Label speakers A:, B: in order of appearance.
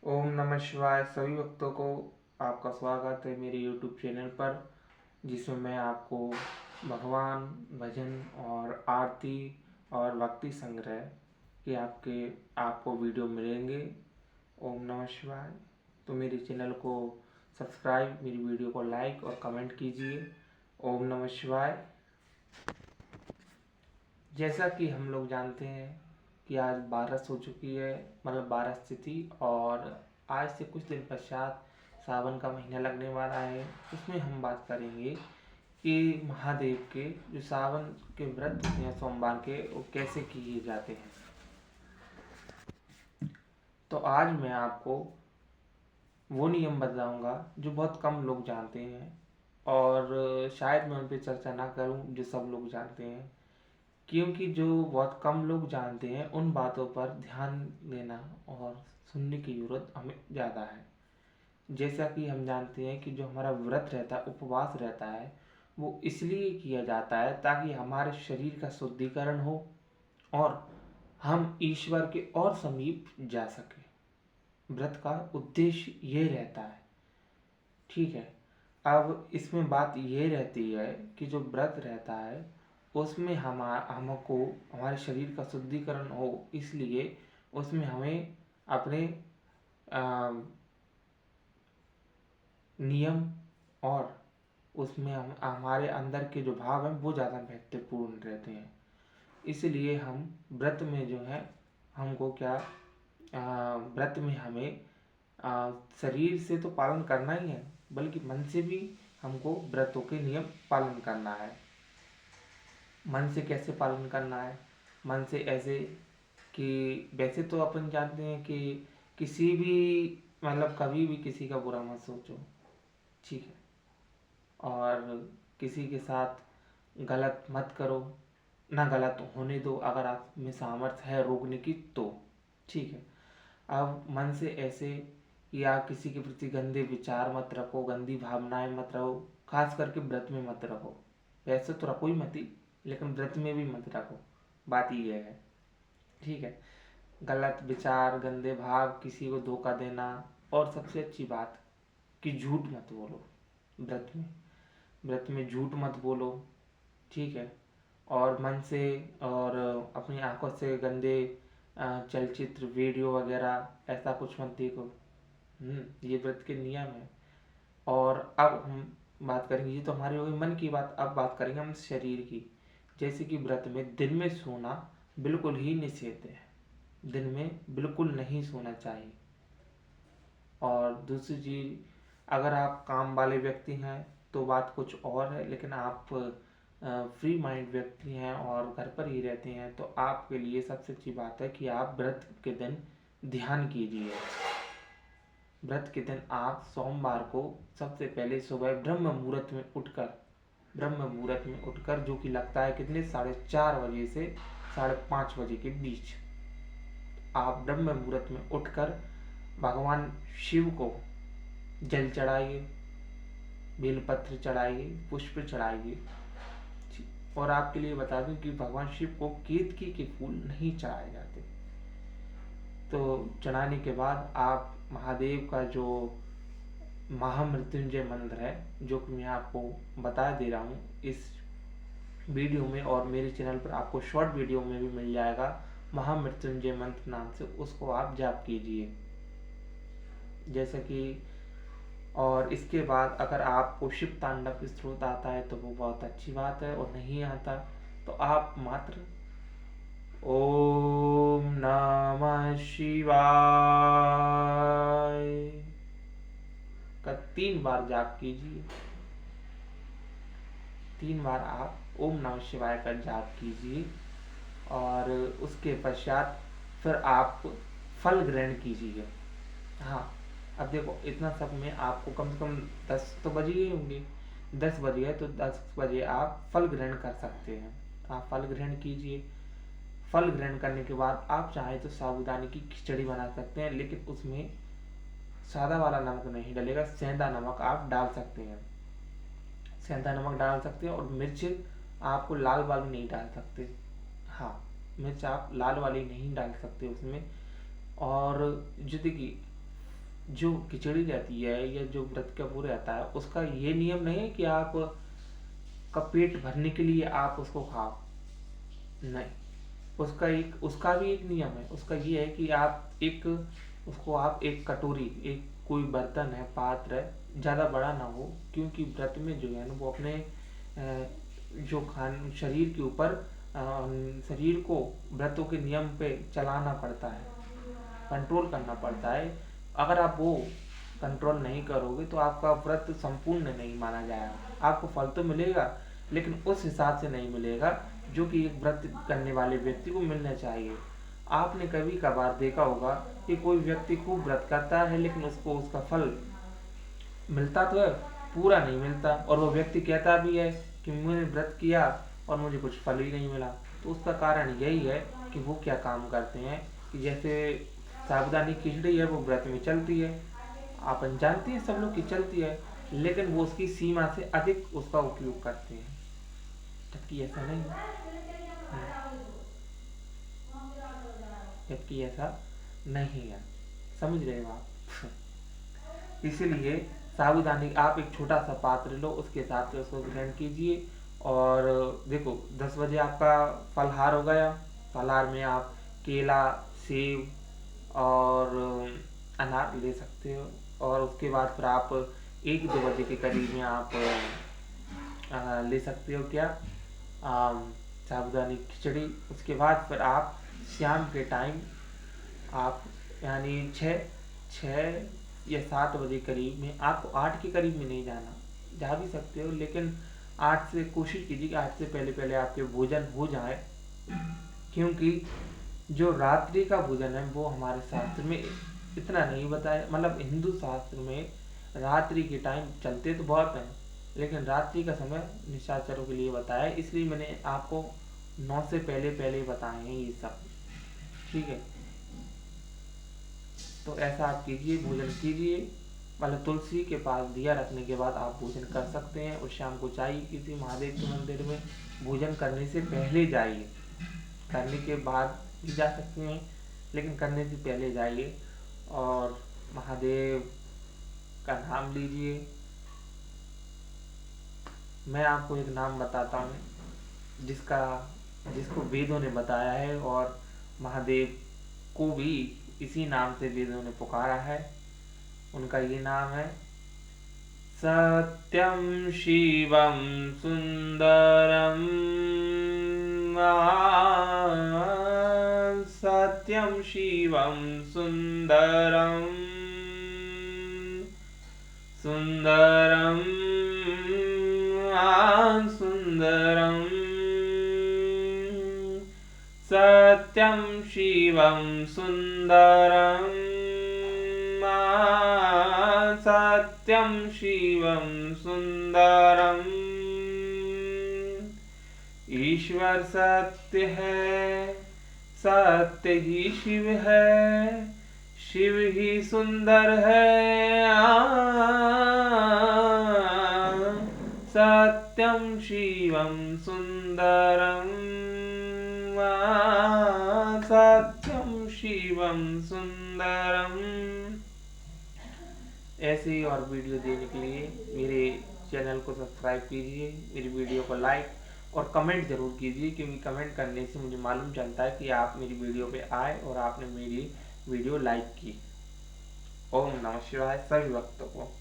A: ओम नमः शिवाय। सभी भक्तों को आपका स्वागत है मेरे YouTube चैनल पर, जिसमें मैं आपको भगवान, भजन और आरती और भक्ति संग्रह के आपको वीडियो मिलेंगे। ओम नमः शिवाय। तो मेरे चैनल को सब्सक्राइब, मेरी वीडियो को लाइक और कमेंट कीजिए। ओम नमः शिवाय। जैसा कि हम लोग जानते हैं कि आज बारस हो चुकी है, मतलब बारस तिथि, और आज से कुछ दिन पश्चात सावन का महीना लगने वाला है। उसमें हम बात करेंगे कि महादेव के जो सावन के व्रत होते हैं सोमवार के, वो कैसे किए जाते हैं। तो आज मैं आपको वो नियम बताऊंगा जो बहुत कम लोग जानते हैं, और शायद मैं उन पर चर्चा ना करूं जो सब लोग जानते हैं, क्योंकि जो बहुत कम लोग जानते हैं उन बातों पर ध्यान देना और सुनने की ज़रूरत हमें ज़्यादा है। जैसा कि हम जानते हैं कि जो हमारा व्रत रहता है, उपवास रहता है, वो इसलिए किया जाता है ताकि हमारे शरीर का शुद्धिकरण हो और हम ईश्वर के और समीप जा सके। व्रत का उद्देश्य ये रहता है। ठीक है। अब इसमें बात ये रहती है कि जो व्रत रहता है उसमें हमको हमारे शरीर का शुद्धिकरण हो, इसलिए उसमें हमें अपने नियम और उसमें हम हमारे अंदर के जो भाव हैं वो ज़्यादा महत्वपूर्ण रहते हैं। इसलिए हम व्रत में जो है हमको क्या व्रत में हमें शरीर से तो पालन करना ही है, बल्कि मन से भी हमको व्रतों के नियम पालन करना है। मन से कैसे पालन करना है? मन से ऐसे कि वैसे तो अपन जानते हैं कि किसी भी मतलब कभी भी किसी का बुरा मत सोचो। ठीक है। और किसी के साथ गलत मत करो, ना गलत होने दो अगर आप में सामर्थ्य है रोकने की तो। ठीक है। अब मन से ऐसे कि आप किसी के प्रति गंदे विचार मत रखो, गंदी भावनाएं मत रखो, खास करके व्रत में मत रखो। वैसे तो रखो ही मत ही, लेकिन व्रत में भी मत रखो। बात ये है। ठीक है। गलत विचार, गंदे भाव, किसी को धोखा देना, और सबसे अच्छी बात कि झूठ मत बोलो व्रत में। व्रत में झूठ मत बोलो। ठीक है। और मन से और अपनी आंखों से गंदे चलचित्र, वीडियो वगैरह ऐसा कुछ मत देखो। ये व्रत के नियम है। और अब हम बात करेंगे, ये तो हमारी हो गई मन की बात। अब बात करेंगे हम शरीर की। जैसे कि व्रत में दिन में सोना बिल्कुल ही निषेध है। दिन में बिल्कुल नहीं सोना चाहिए। और दूसरी चीज, अगर आप काम वाले व्यक्ति हैं तो बात कुछ और है, लेकिन आप फ्री माइंड व्यक्ति हैं और घर पर ही रहते हैं तो आपके लिए सबसे अच्छी बात है कि आप व्रत के दिन ध्यान कीजिए। व्रत के दिन आप सोमवार को सबसे पहले सुबह ब्रह्म मुहूर्त में उठकर, जो कि लगता है कितने 4:30 बजे से 5:30 बजे के बीच, आप ब्रह्म मुहूर्त में उठकर भगवान शिव को जल चढ़ाइए, बेलपत्र चढ़ाइए, पुष्प चढ़ाइए। और आपके लिए बता दूं कि भगवान शिव को केतकी के फूल नहीं चढ़ाए जाते। तो चढ़ाने के बाद आप महादेव का जो महामृत्युंजय मंत्र है, जो कि मैं आपको बता दे रहा हूँ इस वीडियो में, और मेरे चैनल पर आपको शॉर्ट वीडियो में भी मिल जाएगा, महामृत्युंजय मंत्र नाम से, उसको आप जाप कीजिए। जैसे कि और इसके बाद अगर आपको शिव तांडव स्त्रोत आता है तो वो बहुत अच्छी बात है, और नहीं आता तो आप मात्र ओम नमः शिवाय का 3 बार जाप कीजिए। 3 बार आप ओम नमः शिवाय का जाप कीजिए, और उसके पश्चात फिर आप फल ग्रहण कीजिए। हाँ, अब देखो इतना सब में आपको कम से कम 10 तो बज ही होंगे। 10 बज गए तो 10 बजे आप फल ग्रहण कर सकते हैं। आप फल ग्रहण कीजिए। फल ग्रहण करने के बाद आप चाहें तो साबूदाने की खिचड़ी बना सकते हैं, लेकिन उसमें सादा वाला नमक नहीं डलेगा, सेंधा नमक आप डाल सकते हैं। सेंधा नमक डाल सकते हैं, और मिर्च आपको लाल वाली नहीं डाल सकते। हाँ, मिर्च आप लाल वाली नहीं डाल सकते उसमें। और जो देखिए जो खिचड़ी रहती है या जो व्रत का वो रहता है, उसका ये नियम नहीं है कि आप का पेट भरने के लिए आप उसको खाओ, नहीं। उसका भी एक नियम है। उसका ये है कि आप एक उसको आप एक कटोरी, एक कोई बर्तन है, पात्र है, ज़्यादा बड़ा ना हो, क्योंकि व्रत में जो है ना वो अपने जो खान शरीर के ऊपर शरीर को व्रतों के नियम पे चलाना पड़ता है, कंट्रोल करना पड़ता है। अगर आप वो कंट्रोल नहीं करोगे तो आपका व्रत संपूर्ण नहीं माना जाएगा। आपको फल तो मिलेगा, लेकिन उस हिसाब से नहीं मिलेगा जो कि एक व्रत करने वाले व्यक्ति को मिलना चाहिए। आपने कभी कभार देखा होगा कि कोई व्यक्ति खूब व्रत करता है, लेकिन उसको उसका फल मिलता तो है, पूरा नहीं मिलता, और वो व्यक्ति कहता भी है कि मैंने व्रत किया और मुझे कुछ फल ही नहीं मिला। तो उसका कारण यही है कि वो क्या काम करते हैं कि जैसे साबूदानी खिचड़ी है, वो व्रत में चलती है, आप जानते हैं सब लोग की चलती है, लेकिन वो उसकी सीमा से अधिक उसका उपयोग करते हैं, जबकि ऐसा नहीं जबकि ऐसा नहीं है। समझ रहे हो आप? इसीलिए साबूदानी आप एक छोटा सा पात्र लो, उसके हिसाब से उसको ग्राइंड कीजिए। और देखो 10 बजे आपका फलहार हो गया। फलहार में आप केला, सेब और अनार ले सकते हो। और उसके बाद फिर आप 1-2 बजे के करीब में आप ले सकते हो क्या, साबूदानी खिचड़ी। उसके बाद फिर आप शाम के टाइम आप यानी 6 या 7 बजे करीब में, आपको 8 के करीब में नहीं जाना, जा भी सकते हो, लेकिन 8 से कोशिश कीजिए कि 8 से पहले पहले आपके भोजन हो जाए, क्योंकि जो रात्रि का भोजन है वो हमारे शास्त्र में इतना नहीं बताया। मतलब हिंदू शास्त्र में रात्रि के टाइम चलते तो बहुत हैं, लेकिन रात्रि का समय निशाचरों के लिए बताया है, इसलिए मैंने आपको 9 से पहले पहले बताए हैं ये सब। ठीक है, तो ऐसा आप कीजिए, भोजन कीजिए। मतलब तुलसी के पास दिया रखने के बाद आप भोजन कर सकते हैं। और शाम को जाइए किसी महादेव के मंदिर में, भोजन करने से पहले जाइए, करने के बाद भी जा सकते हैं, लेकिन करने से पहले जाइए और महादेव का नाम लीजिए। मैं आपको एक नाम बताता हूँ जिसको वेदों ने बताया है, और महादेव को भी इसी नाम से वेदों ने पुकारा है। उनका ये नाम है सत्यम शिवम सुंदरम, सत्यम शिवम सुंदरम, सुंदरम सुंदरम, सत्यम शिवम सुंदरम, सत्यम शिवम सुंदरम। ईश्वर सत्य है, सत्य ही शिव है, शिव ही सुंदर है। सत्यम शिवम सुंदरम, सत्यम शिवम सुंदरम। ऐसे ही और वीडियो देखने के लिए मेरे चैनल को सब्सक्राइब कीजिए, मेरी वीडियो को लाइक और कमेंट ज़रूर कीजिए, क्योंकि कमेंट करने से मुझे मालूम चलता है कि आप मेरी वीडियो पे आए और आपने मेरी वीडियो लाइक की। ओम नमः शिवाय सभी भक्तों को।